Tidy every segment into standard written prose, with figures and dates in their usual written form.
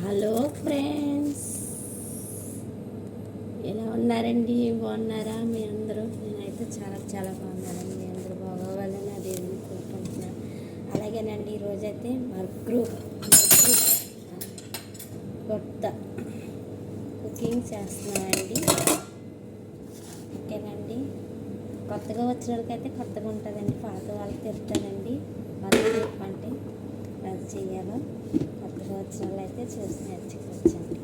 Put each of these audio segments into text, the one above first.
Hello friends, ఎలా ఉన్నారండి? బాగున్నారా మీ అందరూ? నేనైతే చాలా చాలా బాగున్నానండి. మీ అందరూ బాగోవాలని అది కోరుకుంటున్నాను. అలాగేనండి, ఈరోజైతే మర్గ్రూ కొత్త కుకింగ్ చేస్తున్నానండి. ఓకేనండి, కొత్తగా వచ్చిన వాళ్ళకైతే కొత్తగా ఉంటుందండి, పాత వాళ్ళకి తెలుస్తానండి మర్గ్రూ అంటే అది చెయ్యాలో. కొత్తగా వచ్చిన వాళ్ళు అయితే చూసి నేర్చుకోవచ్చండి.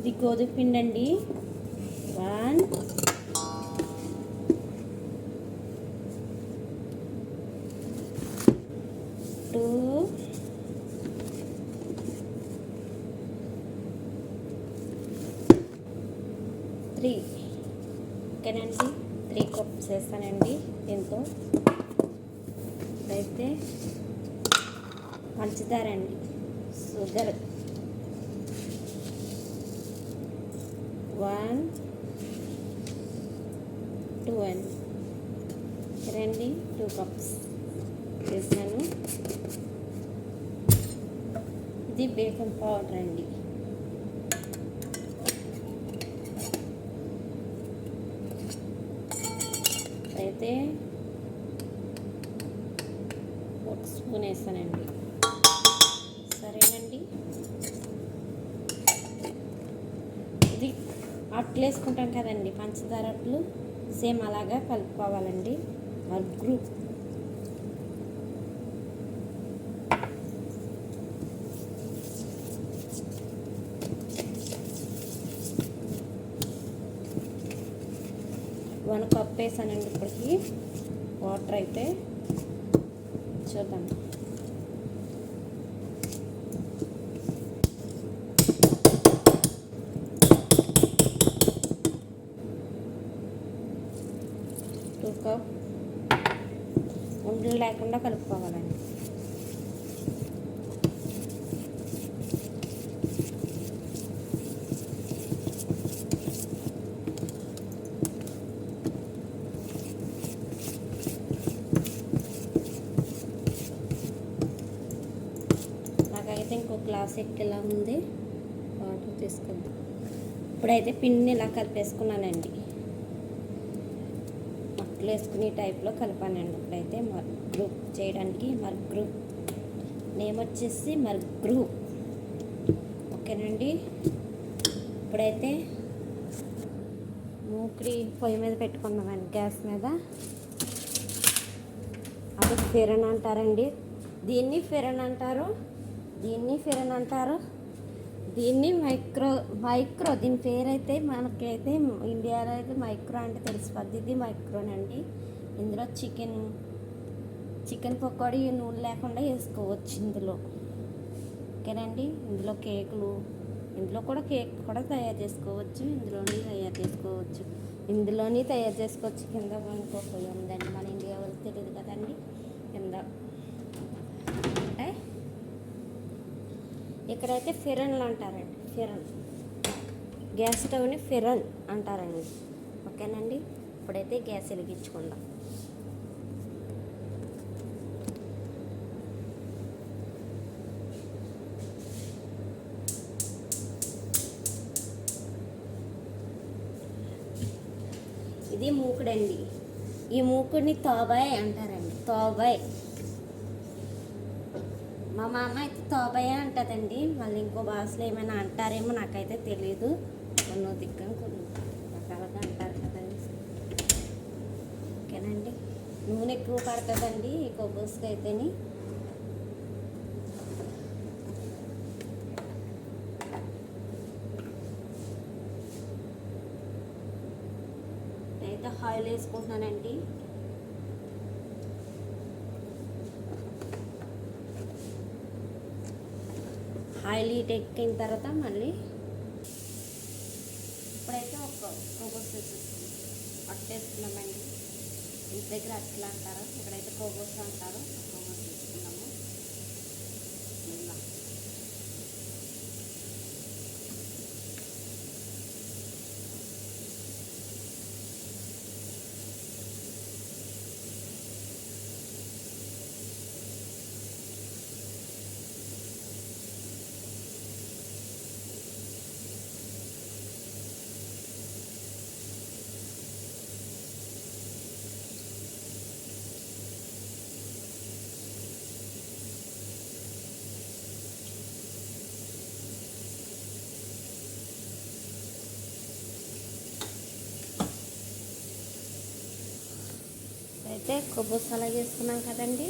ఇది గోధుమ పిండి అండి. 1 2 3. ఓకేనండి, 3 కప్స్ వేస్తానండి. దీంతో అయితే పంచదార అండి, షుగర్ 1 2 అండి, రండి 2 కప్స్ వేసాను. ఇది బేకింగ్ పౌడర్ అండి. అయితే 1 స్పూన్ వేస్తానండి. సరేనండి, ఇది అట్లు వేసుకుంటాం కదండి, పంచదార అట్లు, సేమ్ అలాగా కలుపుకోవాలండి. మర్గ్రూ వన్ కప్ వేసానండి. ఇప్పటికి వాటర్ అయితే చూద్దాం. టూ కప్ ఉండలు లేకుండా కలుపుకోవాలండి. నాకైతే ఇంకో గ్లాస్ ఎక్కేలా ఉంది, వాటర్ తీసుకుందాం. ఇప్పుడైతే పిండిని ఇలా కలిపేసుకున్నానండి, అట్లు వేసుకునే టైప్లో కలిపానండి. ఇప్పుడైతే మర్గ్రూ చేయడానికి, మర్గ్రూ నేమ్ వచ్చేసి మర్గ్రూ. ఓకేనండి, ఇప్పుడైతే మూకుడి పొయ్యి మీద పెట్టుకున్నామండి, గ్యాస్ మీద. అది ఫిరన్ అంటారండి, దీన్ని ఫిరన్ అంటారు, దీన్ని ఫిరన్ అంటారు, దీన్ని మైక్రో దీని పేరైతే మనకైతే ఇండియాలో అయితే మైక్రో అంటే తెలిసిపోద్ది. ఇది మైక్రోనండి. ఇందులో చికెన్ పకోడీ నూనె లేకుండా వేసుకోవచ్చు ఇందులో. ఓకేనండి, ఇందులో ఇందులో కూడా కేక్ కూడా తయారు చేసుకోవచ్చు, ఇందులోని తయారు చేసుకోవచ్చు. కింద ఇంకొక ఉందండి, మన ఇండియా వాళ్ళకి తెలియదు కదండి. కింద అంటే ఇక్కడైతే ఫిరన్లు అంటారండి, ఫిరన్ గ్యాస్ స్టవ్ని ఫిరన్ అంటారండి. ఓకేనండి, ఇప్పుడైతే గ్యాస్ వెలిగించుకుందాం. ఇది మూకుడండి, ఈ మూకుడిని తోబాయ్ అంటారండి, తోబాయ్. మా మామ అయితే తోబాయ్ అంటుందండి, మళ్ళీ ఇంకో భాషలో ఏమైనా అంటారేమో నాకైతే తెలీదు. కొన్ని దిక్కని కొన్ని రకాలుగా అంటారు కదండి. ఓకేనండి, నూనె ఎక్కువ పడుతుందండి ఈ కొబ్బరికి అయితేని. అయితే ఆయిల్ వేసుకుంటున్నానండి. ఆయిల్ హీట్ ఎక్కిన తర్వాత మళ్ళీ ఇప్పుడైతే ఒక కొబ్బరి అట్టేసుకున్నామండి. ఇంటి దగ్గర అట్లా అంటారు, ఇక్కడైతే కొబ్బరి అంటారు. కొబ్బరి తీసుకున్నాము. ఇప్పుడైతే కొబ్బరి అలా చేసుకున్నాం కదండి,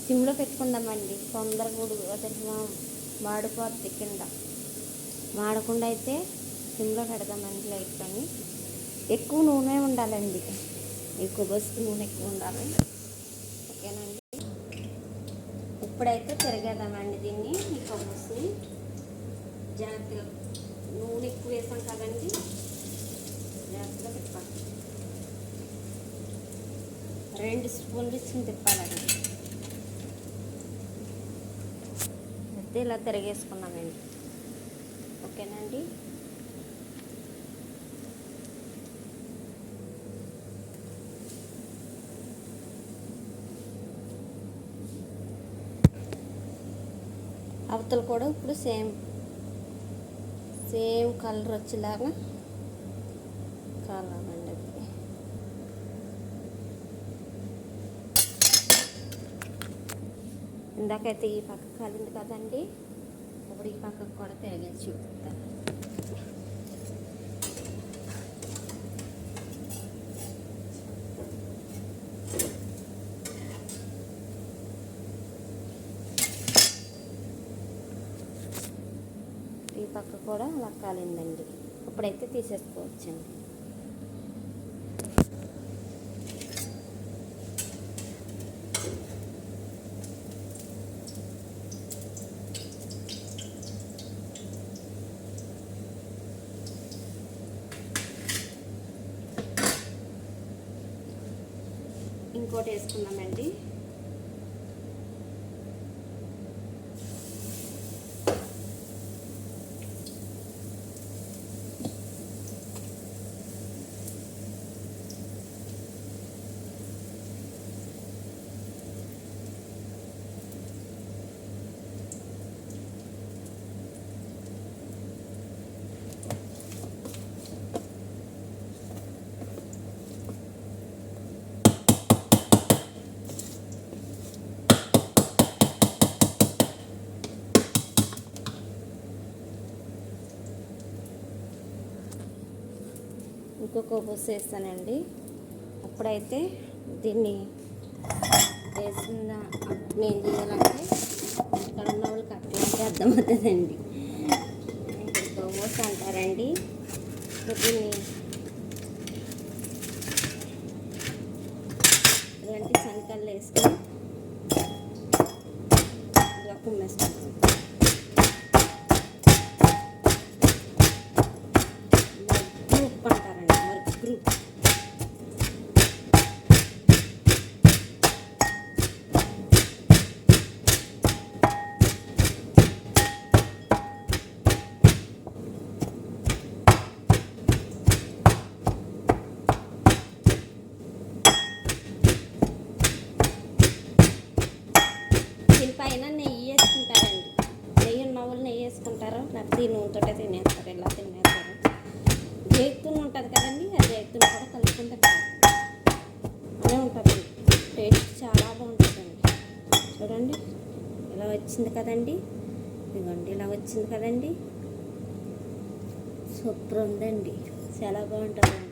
సిమ్లో పెట్టుకుందామండి. తొందరగా అదే మాడిపోద్ది కింద. మాడకుండా అయితే సిమ్లో పెడదామండి లైట్లోని. ఎక్కువ నూనె ఉండాలండి, ఈ కొబ్బరికి నూనె ఎక్కువ ఉండాలి. ఓకేనండి, ఇప్పుడైతే తిరిగేద్దామండి దీన్ని. ఈ కొబ్బరిని జాగ్రత్తగా, నూనె ఎక్కువ వేసాం కదండి, జాగ్రత్తగా తిప్పాలి. 2 స్పూన్లు ఇచ్చి తిప్పాలండి. అయితే ఇలా తిరిగేసుకున్నామండి. ఓకేనండి, అవతల కూడా ఇప్పుడు సేమ్ కలర్ వచ్చేలాగా కాలాలండి. అది ఇందాకైతే ఈ పక్క కాలింది కదండి, ఇప్పుడు ఈ పక్కకు కూడా తిరిగేసి చూపిస్తాను. ఈ పక్క కూడా అలా కాలిందండి. ఇప్పుడైతే తీసేసుకోవచ్చండి. ఇంకోటి వేసుకున్నామండి. ఇంకొక బొస్సు వేస్తానండి. అప్పుడైతే దీన్ని వేసిన ఏం చేయాలంటే ఇక్కడ ఉన్న వాళ్ళకి అట్లయితే అర్థమవుతుందండి. ఇంకొక బొస్సు అంటారండి. దీన్ని ఇలాంటి శనకలు వేసుకొని ఇలా కుమ్మేసుకుంటాం. దీనిపైన నెయ్యి వేసుకుంటారండి. నెయ్యి ఉన్న వాళ్ళు నెయ్యి వేసుకుంటారు, లేకపోతే నూనెతోటే తినేస్తారు. ఇలా తినేస్తారు. జైతున్ ఉంటుంది కదండి, ఆ జైతున్ కూడా కలుపుకుంటే అదే ఉంటుందండి. టేస్ట్ చాలా బాగుంటుందండి. చూడండి ఇలా వచ్చింది కదండి, ఇదిగోండి ఇలా వచ్చింది కదండి. సూపర్ ఉందండి, చాలా బాగుంటుందండి.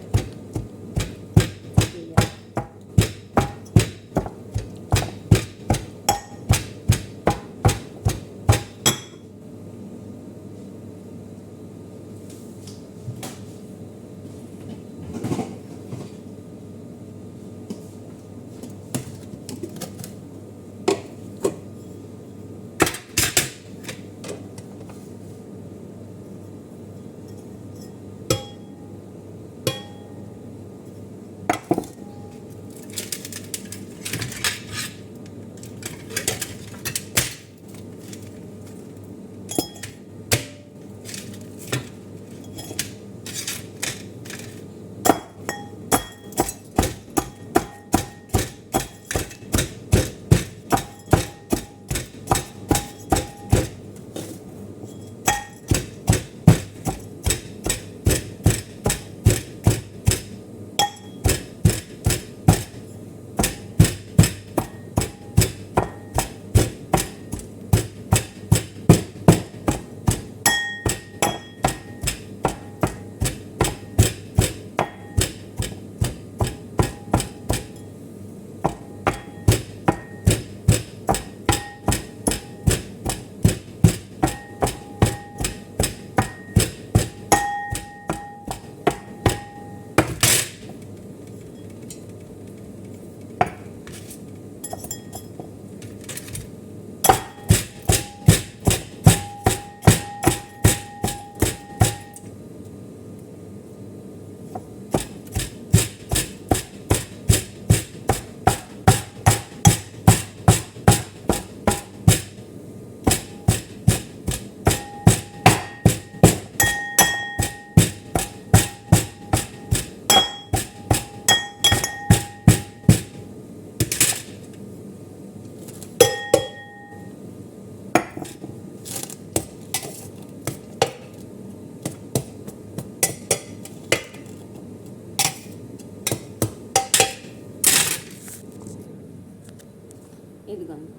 ఇదిగోండి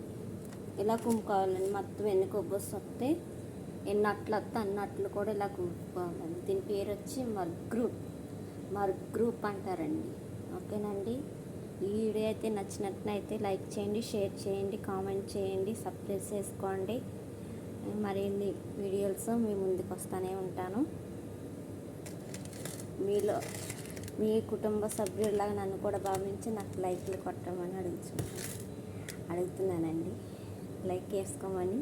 ఇలా కుమ్ముకోవాలండి. మొత్తం ఎన్ని కొబ్బరి వస్తే ఎన్ని అట్లు వస్తే అన్ని అట్లు కూడా ఇలా కుమ్ముకోవాలండి. దీని పేరు వచ్చి మర్గ్ గ్రూప్ అంటారండి. ఓకేనండి, ఈ వీడియో అయితే నచ్చినట్లయితే లైక్ చేయండి, షేర్ చేయండి, కామెంట్ చేయండి, సబ్స్క్రైబ్ చేసుకోండి. మరిన్ని వీడియోస్ మీ ముందుకు వస్తూనే ఉంటాను. మీలో మీ కుటుంబ సభ్యులాగా నన్ను కూడా భావించి నాకు లైక్లు కొట్టమని అడుగుతున్నానండి. లైక్ చేసుకోమని.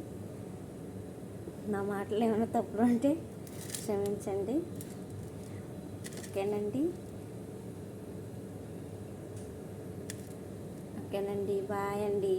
నా మాటలు ఏమైనా తప్పులు అంటే క్షమించండి. ఓకేనండి, బాయ్ అండి.